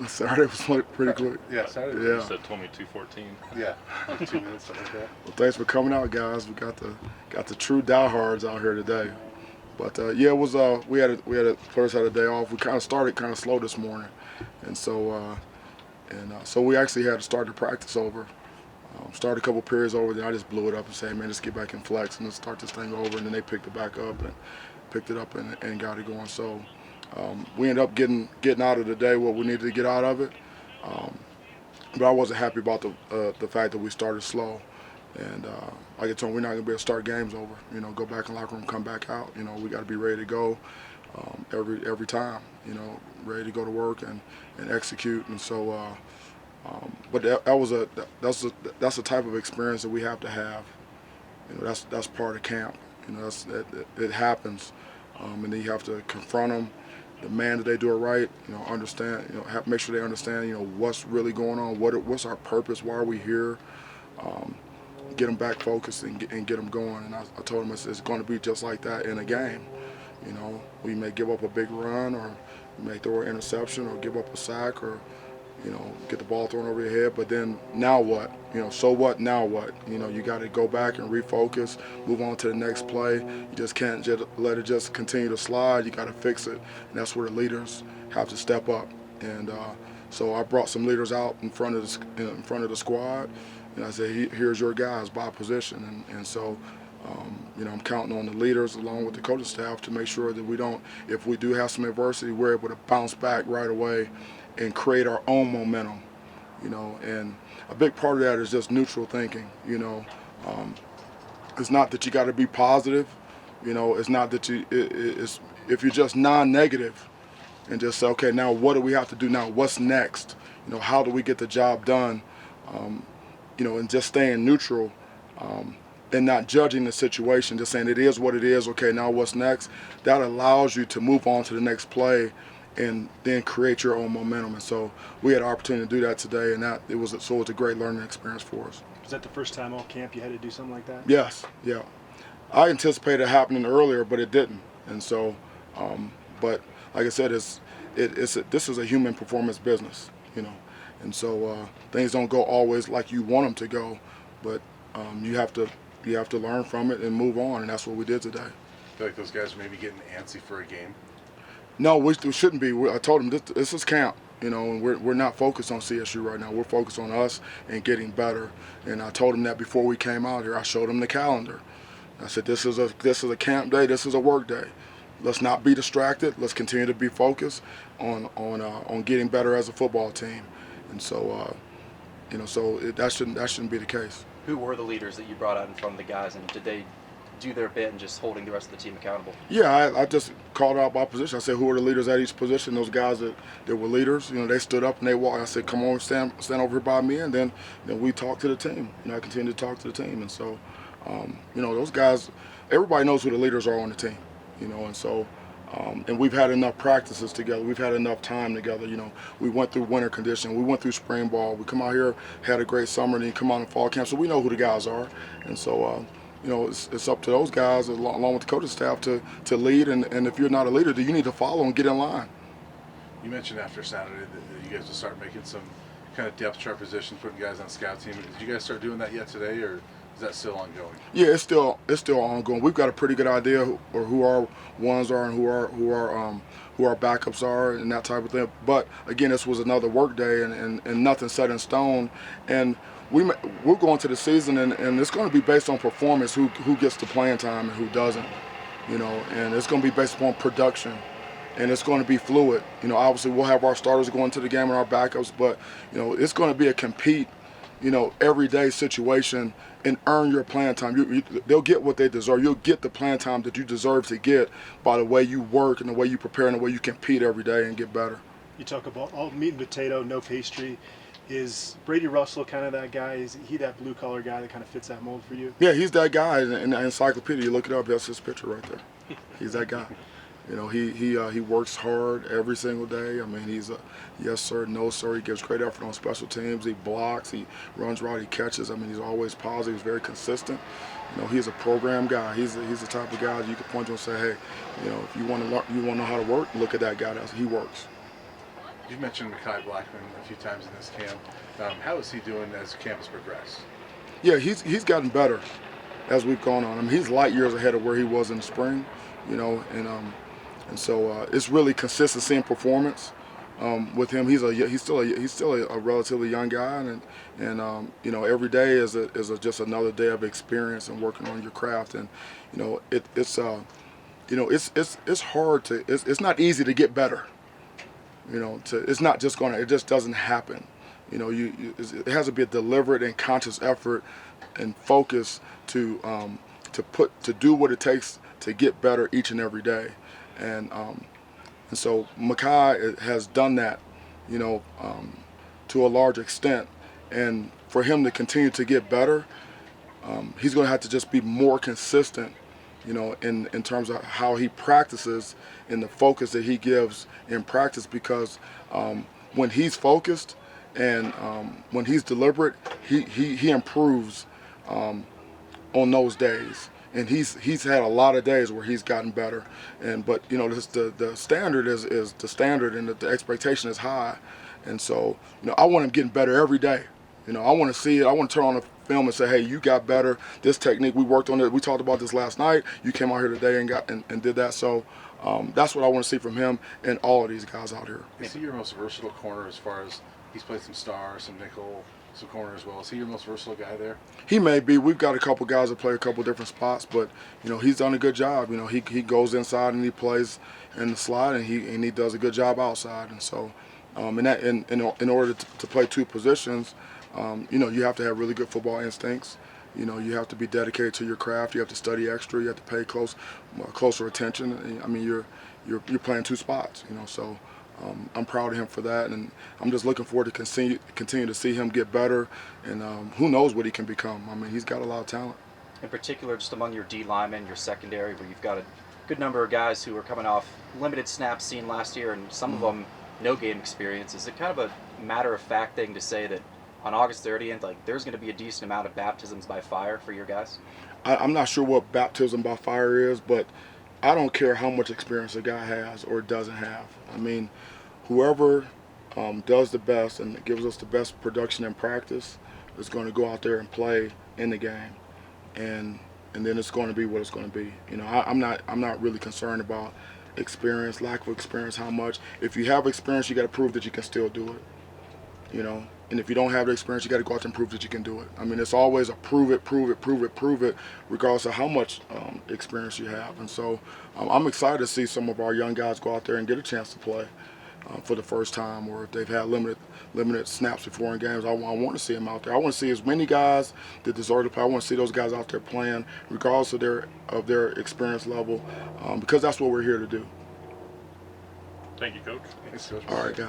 Saturday was pretty quick. Yeah, Saturday. Yeah. You said told me 2:14. Yeah, like 2 minutes, something like that. Well, thanks for coming out, guys. We got the true diehards out here today. But yeah, it was players had a day off. We kind of started kind of slow this morning, and so we actually had to start the practice over. Started a couple periods over, then I just blew it up and said, man, let's get back in flex and let's start this thing over. And then they picked it back up and picked it up and got it going. So we ended up getting out of the day what we needed to get out of it. But I wasn't happy about the fact that we started slow. And like I told them, we're not going to be able to start games over. You know, go back in the locker room, come back out. You know, we got to be ready to go every time. You know, ready to go to work and execute. And so, but that's the type of experience that we have to have. You know, that's part of camp. You know, it happens, and then you have to confront them, demand that they do it right. You know, understand. You know, make sure they understand. You know, what's really going on. What's our purpose? Why are we here? Get them back focused and get them going. And I told them it's going to be just like that in a game. You know, we may give up a big run, or we may throw an interception, or give up a sack, or you know, get the ball thrown over your head. But then now what? You know, so what? Now what? You know, you got to go back and refocus, move on to the next play. You just can't just let it just continue to slide. You got to fix it, and that's where the leaders have to step up. And so I brought some leaders out in front of the squad. And I said, here's your guys by position. And so, you know, I'm counting on the leaders along with the coaching staff to make sure that if we do have some adversity, we're able to bounce back right away and create our own momentum, you know. And a big part of that is just neutral thinking, you know. It's not that you got to be positive, you know. It's not that it's if you're just non-negative and just say, okay, now what do we have to do now? What's next? You know, how do we get the job done? You know, and just staying neutral and not judging the situation, just saying it is what it is, okay, now what's next? That allows you to move on to the next play and then create your own momentum. And so we had an opportunity to do that today, and it was a great learning experience for us. Was that the first time all camp you had to do something like that? Yes, yeah. I anticipated it happening earlier, but it didn't. And so, but like I said, this is a human performance business, you know. And so things don't go always like you want them to go, but you have to learn from it and move on, and that's what we did today. I feel like those guys are maybe getting antsy for a game. No, we shouldn't be. I told them this is camp, you know, and we're not focused on CSU right now. We're focused on us and getting better. And I told them that before we came out here. I showed them the calendar. I said, this is a camp day. This is a work day. Let's not be distracted. Let's continue to be focused on getting better as a football team. And so, you know, that shouldn't be the case. Who were the leaders that you brought out in front of the guys, and did they do their bit in just holding the rest of the team accountable? Yeah, I just called out by position. I said, who are the leaders at each position? Those guys that were leaders, you know, they stood up and they walked. I said, come on, stand over here by me, and then we talked to the team. You know, I continued to talk to the team, and so, you know, those guys, everybody knows who the leaders are on the team, you know, and so. And we've had enough practices together. We've had enough time together. You know, we went through winter conditioning. We went through spring ball. We come out here, had a great summer, and then come out in fall camp. So we know who the guys are. And so, you know, it's up to those guys, along with the coaching staff, to lead. And if you're not a leader, then you need to follow and get in line. You mentioned after Saturday that you guys will start making some kind of depth chart positions, putting guys on scout team. Did you guys start doing that yet today, or is that still ongoing? Yeah, it's still ongoing. We've got a pretty good idea who our ones are and who our backups are and that type of thing. But again, this was another work day and nothing set in stone. And we're going to the season and it's going to be based on performance, who gets the playing time and who doesn't. You know, and it's going to be based upon production. And it's going to be fluid. You know, obviously we'll have our starters going to the game and our backups, but you know, it's going to be a compete, you know, everyday situation and earn your playing time. They'll get what they deserve. You'll get the playing time that you deserve to get by the way you work and the way you prepare and the way you compete every day and get better. You talk about all meat and potato, no pastry. Is Brady Russell kind of that guy? Is he that blue-collar guy that kind of fits that mold for you? Yeah, he's that guy in the encyclopedia. You look it up, that's his picture right there. He's that guy. You know, he works hard every single day. I mean, he's a yes sir, no sir. He gives great effort on special teams. He blocks, he runs right, he catches. I mean, he's always positive. He's very consistent. You know, he's a program guy. He's the type of guy you can point to and say, hey, you know, if you want to know how to work, look at that guy. He works. You've mentioned Mekhi Blackman a few times in this camp. How is he doing as camp has progressed? Yeah, he's gotten better as we've gone on. I mean, he's light years ahead of where he was in the spring, and so it's really consistency in performance with him. He's still a relatively young guy, and every day is just another day of experience and working on your craft. And it's hard to it's not easy to get better. It's not just it just doesn't happen. It has to be a deliberate and conscious effort and focus to do what it takes to get better each and every day. And so Mekhi has done that, to a large extent. And for him to continue to get better, he's going to have to just be more consistent, in terms of how he practices and the focus that he gives in practice. Because when he's focused and when he's deliberate, he improves on those days. And he's had a lot of days where he's gotten better. But the standard is the standard, and the expectation is high. And so I want him getting better every day. I want to see it. I want to turn on the film and say, hey, you got better. This technique, we worked on it. We talked about this last night. You came out here today and did that. So that's what I want to see from him and all of these guys out here. Is he your most versatile corner as far as he's played some star, some nickel, some corner as well? Is he your most versatile guy there? He may be. We've got a couple guys that play a couple different spots, but he's done a good job. He goes inside and he plays in the slot, and he does a good job outside. And so, in order to play two positions, you have to have really good football instincts. You have to be dedicated to your craft. You have to study extra. You have to pay closer attention. I mean, you're playing two spots. So. I'm proud of him for that, and I'm just looking forward to continue to see him get better, and who knows what he can become. I mean, he's got a lot of talent. In particular, just among your D linemen, your secondary, where you've got a good number of guys who are coming off limited snaps seen last year, and some of them no game experience. Is it kind of a matter-of-fact thing to say that on August 30th, there's going to be a decent amount of baptisms by fire for your guys? I'm not sure what baptism by fire is, but I don't care how much experience a guy has or doesn't have. I mean, whoever does the best and gives us the best production in practice is going to go out there and play in the game, and then it's going to be what it's going to be. I'm not really concerned about experience, lack of experience, how much. If you have experience, you got to prove that you can still do it. And if you don't have the experience, you got to go out there and prove that you can do it. I mean, it's always a prove it, regardless of how much experience you have. And so I'm excited to see some of our young guys go out there and get a chance to play for the first time, or if they've had limited snaps before in games. I want to see them out there. I want to see as many guys that deserve to play. I want to see those guys out there playing, regardless of their experience level, because that's what we're here to do. Thank you, Coach. Thanks, Coach. All right, guys.